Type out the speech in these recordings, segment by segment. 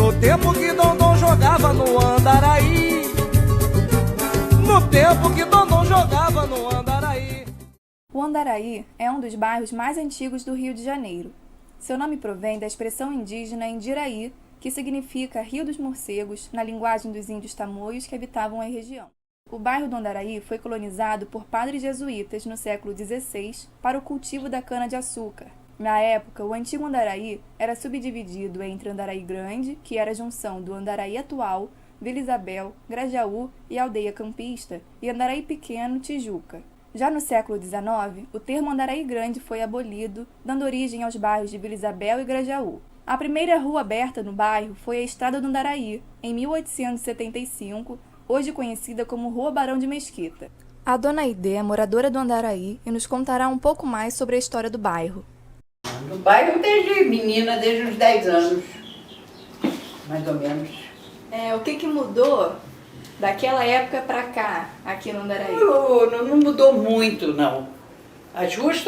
No tempo que Dondon jogava no Andaraí. No tempo que Dondon jogava no Andaraí. O Andaraí é um dos bairros mais antigos do Rio de Janeiro. Seu nome provém da expressão indígena Indiraí, que significa Rio dos Morcegos, na linguagem dos índios tamoios que habitavam a região. O bairro do Andaraí foi colonizado por padres jesuítas no século XVI para o cultivo da cana-de-açúcar. Na época, o antigo Andaraí era subdividido entre Andaraí Grande, que era a junção do Andaraí atual, Vila Isabel, Grajaú e Aldeia Campista, e Andaraí Pequeno, Tijuca. Já no século XIX, o termo Andaraí Grande foi abolido, dando origem aos bairros de Vila Isabel e Grajaú. A primeira rua aberta no bairro foi a Estrada do Andaraí, em 1875, hoje conhecida como Rua Barão de Mesquita. A dona Aide é moradora do Andaraí e nos contará um pouco mais sobre a história do bairro. No bairro desde menina, desde os 10 anos, mais ou menos. O que mudou daquela época para cá, aqui no Andaraí? Não mudou muito, não. As ruas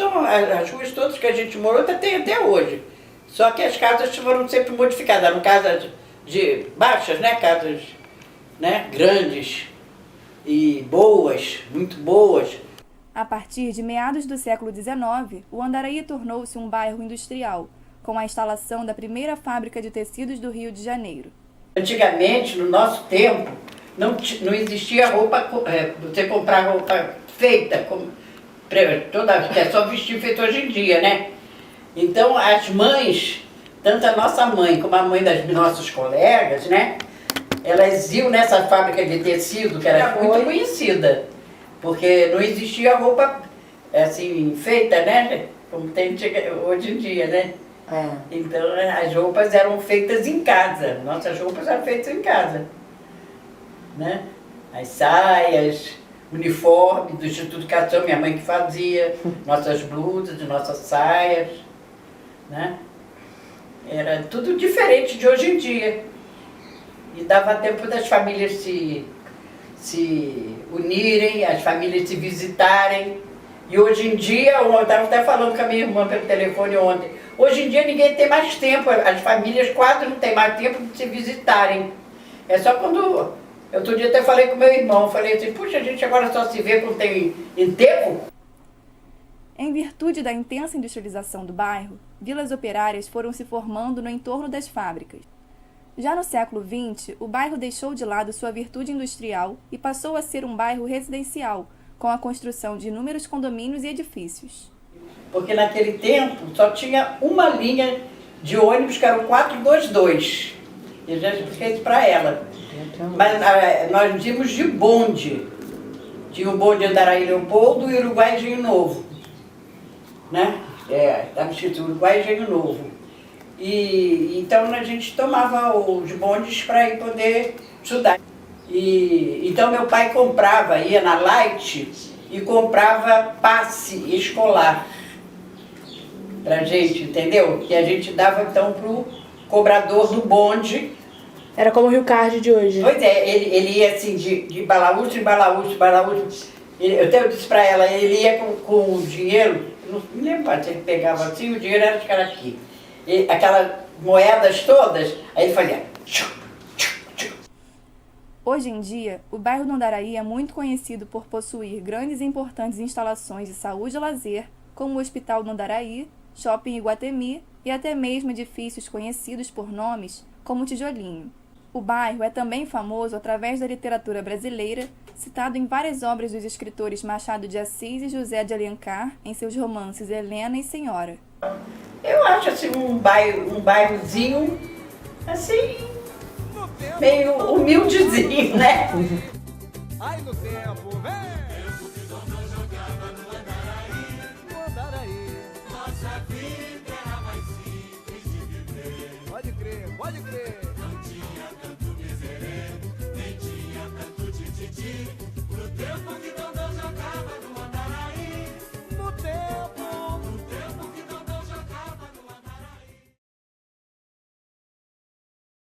todas que a gente morou tem até hoje. Só que as casas foram sempre modificadas. Eram casas de baixas, né? Casas, né? Grandes e boas, muito boas. A partir de meados do século XIX, o Andaraí tornou-se um bairro industrial, com a instalação da primeira fábrica de tecidos do Rio de Janeiro. Antigamente, no nosso tempo, não existia roupa, você comprar roupa feita, que é só vestir feito hoje em dia, né? Então, as mães, tanto a nossa mãe como a mãe das nossas colegas, né? Elas iam nessa fábrica de tecido, que era muito conhecida, porque não existia roupa, assim, feita, né? Como tem hoje em dia, né? Então, as roupas eram feitas em casa, nossas roupas eram feitas em casa, né? As saias, uniforme do Instituto de Educação, minha mãe que fazia, nossas blusas, nossas saias, né? Era tudo diferente de hoje em dia. E dava tempo das famílias se unirem, as famílias se visitarem. E hoje em dia, eu estava até falando com a minha irmã pelo telefone ontem, hoje em dia ninguém tem mais tempo, as famílias quase não têm mais tempo de se visitarem. É só quando... Outro dia até falei com meu irmão, falei assim, puxa, a gente agora só se vê quando tem enterro. Em virtude da intensa industrialização do bairro, vilas operárias foram se formando no entorno das fábricas. Já no século XX, o bairro deixou de lado sua virtude industrial e passou a ser um bairro residencial, com a construção de inúmeros condomínios e edifícios. Porque naquele tempo só tinha uma linha de ônibus, que era o 422. Eu já expliquei isso para ela. Mas nós íamos de bonde. Tinha o bonde Andaraí Leopoldo e Uruguai Engenho Novo. Né? Estava escrito Uruguai Engenho Novo. E então a gente tomava os bondes para ir poder estudar. Então meu pai comprava, ia na Light e comprava passe escolar pra gente, entendeu? Que a gente dava então pro cobrador do bonde. Era como o Rio Card de hoje. Pois é, ele ia assim de balaústre em balaústre, balaústre. Eu disse pra ela, ele ia com o dinheiro, não me lembro se ele pegava assim, o dinheiro era de cara aqui. Aquelas moedas todas, aí ele fazia... Hoje em dia, o bairro do Andaraí é muito conhecido por possuir grandes e importantes instalações de saúde e lazer, como o Hospital do Andaraí, Shopping Iguatemi e até mesmo edifícios conhecidos por nomes como Tijolinho. O bairro é também famoso através da literatura brasileira, citado em várias obras dos escritores Machado de Assis e José de Alencar em seus romances Helena e Senhora. Eu acho assim um bairrozinho assim, meio humildezinho, né? Ai, no tempo